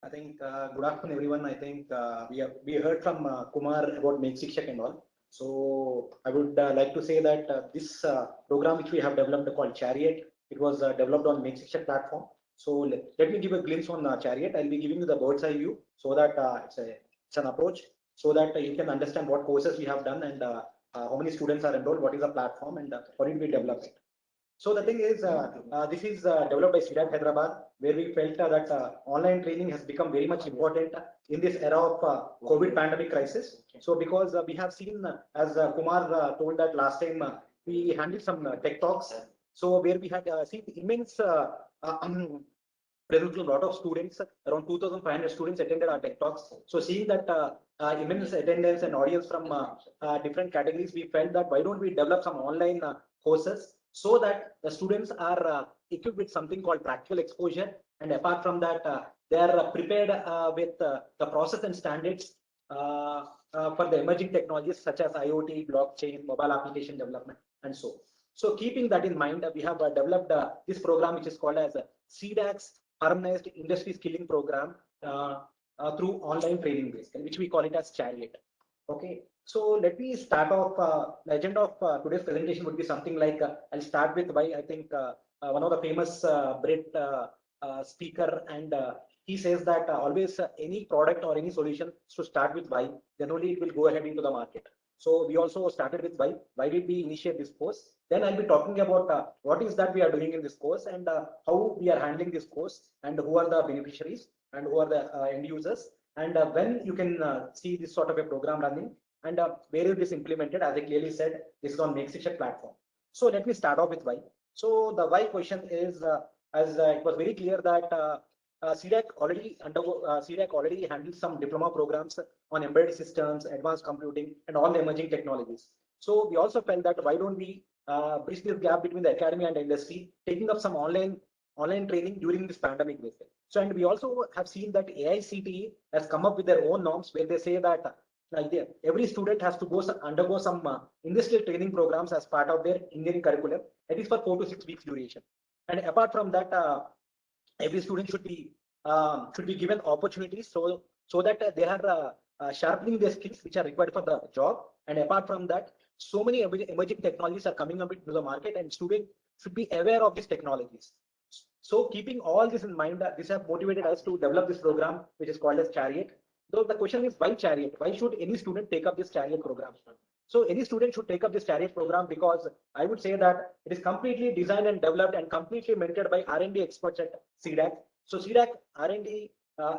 I think good afternoon, everyone. I think we heard from Kumar about Make Shikshak and all. So I would like to say that this program which we have developed called Chariot, it was developed on Make Shikshak platform. So let me give a glimpse on Chariot. I'll be giving you the bird's eye view so that it's an approach so that you can understand what courses we have done and how many students are enrolled, what is the platform, and how did we develop it. So the thing is, this is developed by CDAC Hyderabad, where we felt that online training has become very much important in this era of COVID pandemic crisis. So because we have seen, as Kumar told that last time, we handled some tech talks. So where we had seen immense presently a lot of students, around 2,500 students attended our tech talks. So seeing that immense attendance and audience from different categories, we felt that why don't we develop some online courses so that the students are equipped with something called practical exposure, and apart from that they are prepared with the process and standards for the emerging technologies such as IoT, blockchain, mobile application development, and so. So keeping that in mind, we have developed this program which is called as CDAC's Harmonized Industry Skilling Program through online training base, which we call it as Chariot. Okay, so let me start off. The agenda of today's presentation would be something like I'll start with why I think one of the famous Brit speaker, and he says that always any product or any solution should start with why, then only it will go ahead into the market. So we also started with why. Why did we initiate this course? Then I'll be talking about what is that we are doing in this course and how we are handling this course and who are the beneficiaries and who are the end users, and when you can see this sort of a program running, and where is this implemented. As I clearly said, this is on Make Shikshak platform. So let me start off with why. So the why question is, as it was very clear that CDAC already handles some diploma programs on embedded systems, advanced computing, and all the emerging technologies. So we also felt that why don't we bridge this gap between the academy and the industry, taking up some online training during this pandemic basis. So, and we also have seen that AICTE has come up with their own norms where they say that every student has to undergo some industrial training programs as part of their engineering curriculum. It is for 4 to 6 weeks duration. And apart from that, every student should be given opportunities so that they are sharpening their skills which are required for the job. And apart from that, so many emerging technologies are coming up into the market, and students should be aware of these technologies. So keeping all this in mind, this has motivated us to develop this program, which is called as Chariot. Though the question is, why Chariot? Why should any student take up this Chariot program? So any student should take up this Chariot program because I would say that it is completely designed and developed and completely mentored by R&D experts at CDAC. So CDAC R&D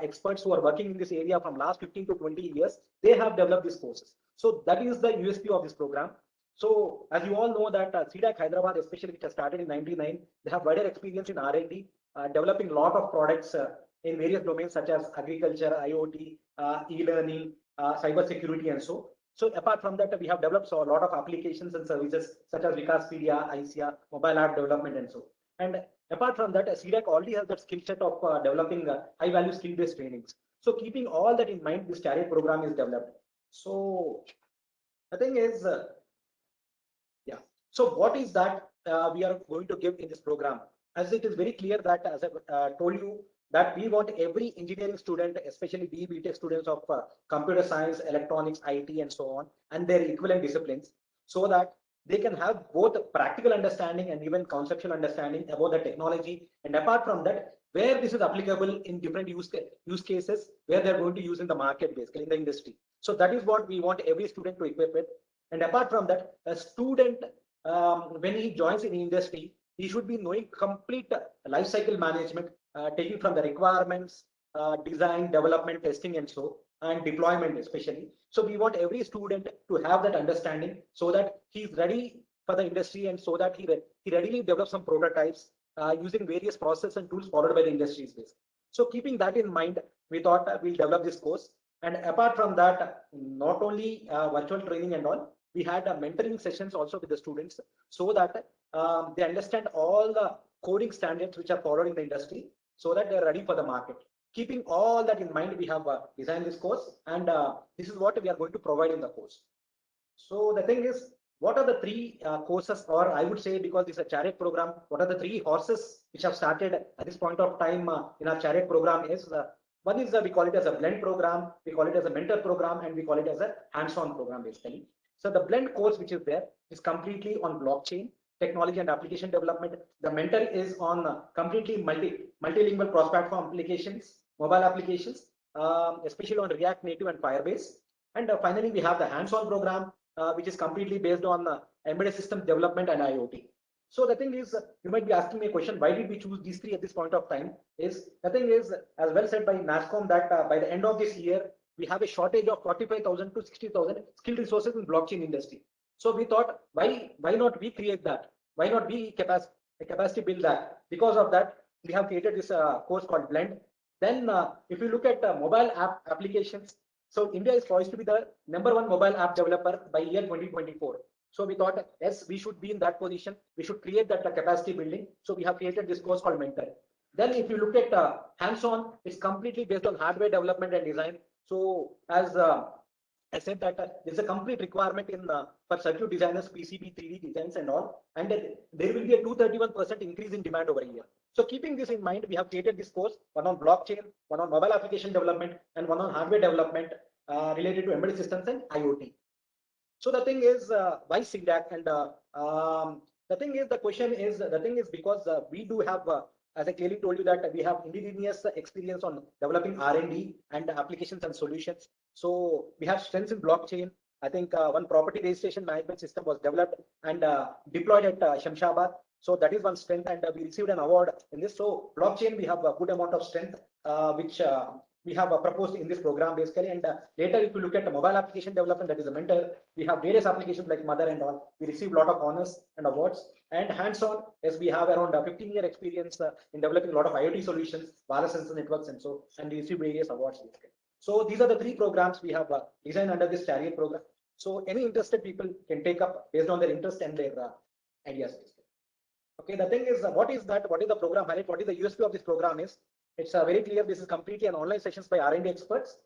experts who are working in this area from last 15 to 20 years, they have developed these courses. So that is the USP of this program. So as you all know that CDAC Hyderabad, especially which has started in 99, they have wider experience in R&D, developing a lot of products in various domains such as agriculture, IoT, e-learning, cyber security, and so. So apart from that, we have developed a lot of applications and services such as Vikaspedia, ICIA, mobile app development, and so. And apart from that, CDAC already has that skill set of developing high-value skill-based trainings. So keeping all that in mind, this Chariot program is developed. So the thing is, yeah. So what is that we are going to give in this program? As it is very clear that, as I told you, that we want every engineering student, especially BTech students of computer science, electronics, IT, and so on, and their equivalent disciplines, so that they can have both practical understanding and even conceptual understanding about the technology. And apart from that, where this is applicable in different use cases, where they're going to use in the market, basically in the industry. So that is what we want every student to equip with. And apart from that, a student, when he joins in industry, he should be knowing complete life cycle management, taking from the requirements, design, development, testing, and so, and deployment especially. So we want every student to have that understanding so that he's ready for the industry, and so that he readily develops some prototypes using various processes and tools followed by the industry's base. So keeping that in mind, we thought we'll develop this course. And apart from that, not only virtual training and all, we had mentoring sessions also with the students so that they understand all the coding standards which are followed in the industry so that they're ready for the market. Keeping all that in mind, we have designed this course, and this is what we are going to provide in the course. So the thing is, what are the three courses, or I would say, because it's a Chariot program, what are the three horses which have started at this point of time in our Chariot program is One is we call it as a blend program, we call it as a mentor program, and we call it as a hands-on program basically. So the blend course which is there is completely on blockchain technology and application development. The mentor is on completely multilingual cross-platform applications, mobile applications, especially on React Native and Firebase. And finally, we have the hands-on program, which is completely based on embedded system development and IoT. So the thing is, you might be asking me a question, why did we choose these three at this point of time? Is the thing is, as well said by NASSCOM, that by the end of this year, we have a shortage of 45,000 to 60,000 skilled resources in blockchain industry. So we thought, why not we create that? Why not we capacity build that? Because of that, we have created this course called Blend. Then, if you look at mobile app applications, so India is poised to be the #1 mobile app developer by year 2024. So we thought, yes, we should be in that position. We should create that capacity building. So we have created this course called Mentor. Then if you look at hands-on, it's completely based on hardware development and design. So as I said that there's a complete requirement in for circuit designers, PCB, 3D designs and all, and there will be a 231% increase in demand over a year. So keeping this in mind, we have created this course, one on blockchain, one on mobile application development, and one on hardware development related to embedded systems and IoT. So the thing is, why CDAC? And the question is, because we do have, as I clearly told you, that we have indigenous experience on developing R&D and applications and solutions. So we have strengths in blockchain. I think one property registration management system was developed and deployed at Shamshabad. So that is one strength, and we received an award in this. So blockchain, we have a good amount of strength, which we have proposed in this program basically. And later, if you look at the mobile application development, that is a mentor, we have various applications like Mother and all. We receive a lot of honors and awards. And hands-on, yes, we have around 15-year experience in developing a lot of IoT solutions, wireless sensor networks, and we receive various awards basically. So these are the three programs we have designed under this Chariot program. So any interested people can take up based on their interest and their ideas. Okay, the thing is, what is that? What is the program highlight? What is the USP of this program is? It's very clear. This is completely an online sessions by R&D experts,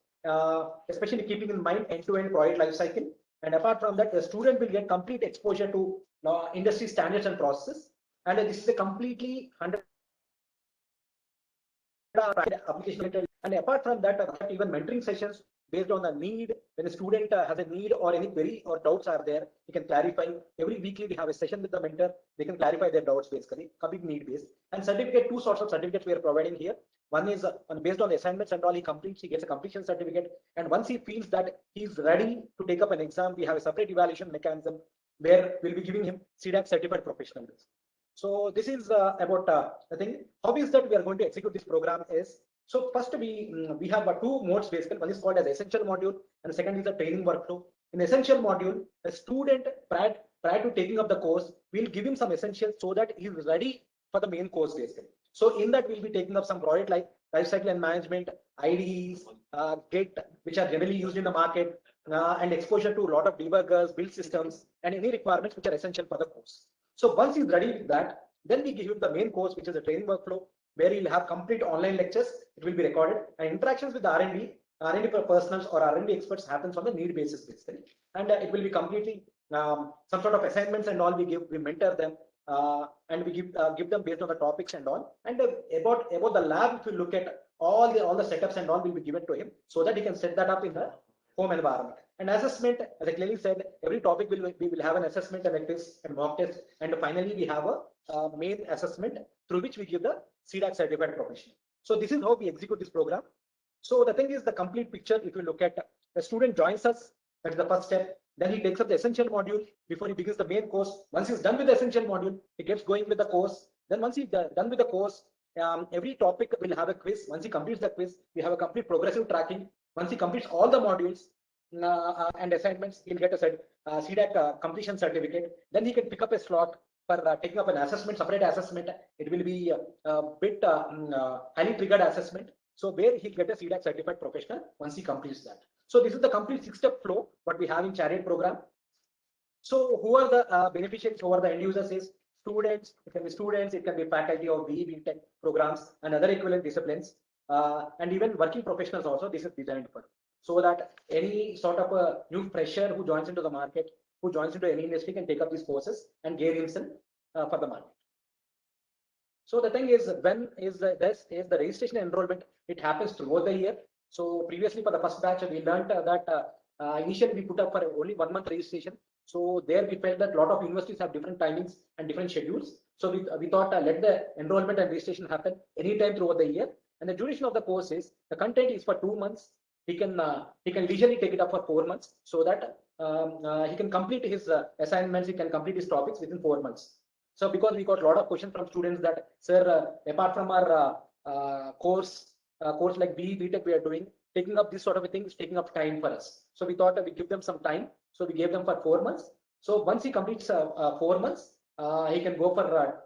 especially keeping in mind end-to-end project lifecycle. And apart from that, the student will get complete exposure to industry standards and processes. And this is a completely 100 application. And apart from that, even mentoring sessions based on the need. When a student has a need or any query or doubts are there, he can clarify. Every weekly we have a session with the mentor. They can clarify their doubts basically, complete need based. And certificate, two sorts of certificates we are providing here. One is based on the assignments and all he completes, he gets a completion certificate. And once he feels that he's ready to take up an exam, we have a separate evaluation mechanism where we'll be giving him CDAC certified professional. So this is about the thing. How is that we are going to execute this program is, so first we have two modes basically. One is called as essential module and the second is the training workflow. In essential module, the student prior to taking up the course, we'll give him some essentials so that he's ready for the main course basically. So in that we'll be taking up some project like lifecycle and management, IDEs, Git, which are generally used in the market, and exposure to a lot of debuggers, build systems, and any requirements which are essential for the course. So once he's ready with that, then we give him the main course, which is a training workflow, where he'll have complete online lectures. It will be recorded, and interactions with the R&D personals or R&D experts happens on the need basis basically. And it will be completely some sort of assignments and all. We mentor them. And we give them based on the topics and all. And about the lab, if you look at all the setups and all will be given to him so that he can set that up in the home environment. And assessment, as I clearly said, every topic we will have an assessment and a quiz and mock test. And finally, we have a main assessment through which we give the CDAC certified professional. So this is how we execute this program. So the thing is the complete picture. If you look at the student joins us, that is the first step. Then he takes up the essential module before he begins the main course. Once he's done with the essential module, he gets going with the course. Then once he's done with the course, every topic will have a quiz. Once he completes the quiz, we have a complete progressive tracking. Once he completes all the modules and assignments, he'll get a CDAC completion certificate. Then he can pick up a slot for taking up an assessment, separate assessment. It will be a bit highly triggered assessment. So where he'll get a CDAC certified professional once he completes that. So this is the complete 6-step flow what we have in Chariot program. So who are the beneficiaries? Who are the end users? Is students. It can be students. It can be faculty of BE, Tech programs and other equivalent disciplines, and even working professionals also. This is designed for, so that any sort of a new fresher who joins into the market, who joins into any industry, can take up these courses and gain himself for the market. So the thing is, when is the registration enrollment? It happens throughout the year. So previously for the first batch, we learned that initially we put up for only 1 month registration. So there we felt that a lot of universities have different timings and different schedules. So we thought let the enrollment and registration happen anytime throughout the year. And the duration of the course is, the content is for 2 months. He can leisurely take it up for 4 months, so that he can complete his assignments. He can complete his topics within 4 months. So because we got a lot of questions from students that, sir, apart from our course like BTech we are doing, taking up this sort of a thing is taking up time for us. So we thought we give them some time. So we gave them for 4 months. So once he completes 4 months, he can go for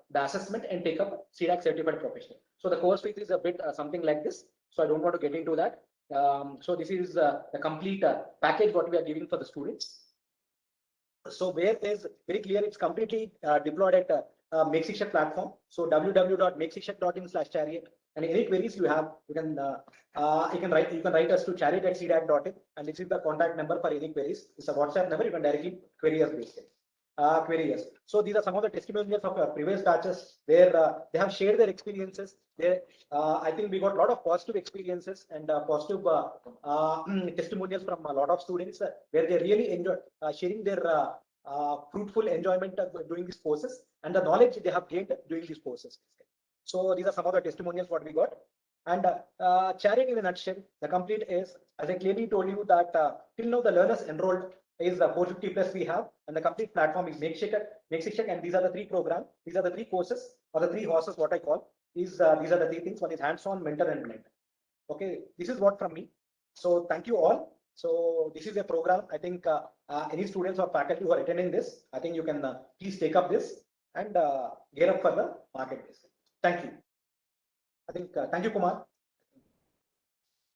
the assessment and take up CDAC certified professional. So the course fee is a bit something like this. So I don't want to get into that. So this is the complete package what we are giving for the students. So where is very clear, it's completely deployed at Make Shiksha platform. So www.makeshiksha.in/chariot. And any queries you have, you can write us to chariot@cdac.in, and this is the contact number for any queries. It's a WhatsApp number. You can directly query us basically. Query us. So these are some of the testimonials of previous batches where they have shared their experiences. I think we got a lot of positive experiences and positive testimonials from a lot of students where they really enjoy sharing their fruitful enjoyment of doing these courses and the knowledge they have gained during these courses. So these are some of the testimonials what we got. And Chariot in a nutshell, the complete is, as I clearly told you, that till now the learners enrolled is 450 plus we have, and the complete platform is Make Shiksha, and these are the 3 programs. These are the 3 courses, or the 3 horses, what I call. These are the 3 things. One is hands-on, mentor, and blend. Okay, this is what from me. So thank you all. So this is a program. I think any students or faculty who are attending this, I think you can please take up this and gear up for the market. Thank you. I think thank you, Kumar.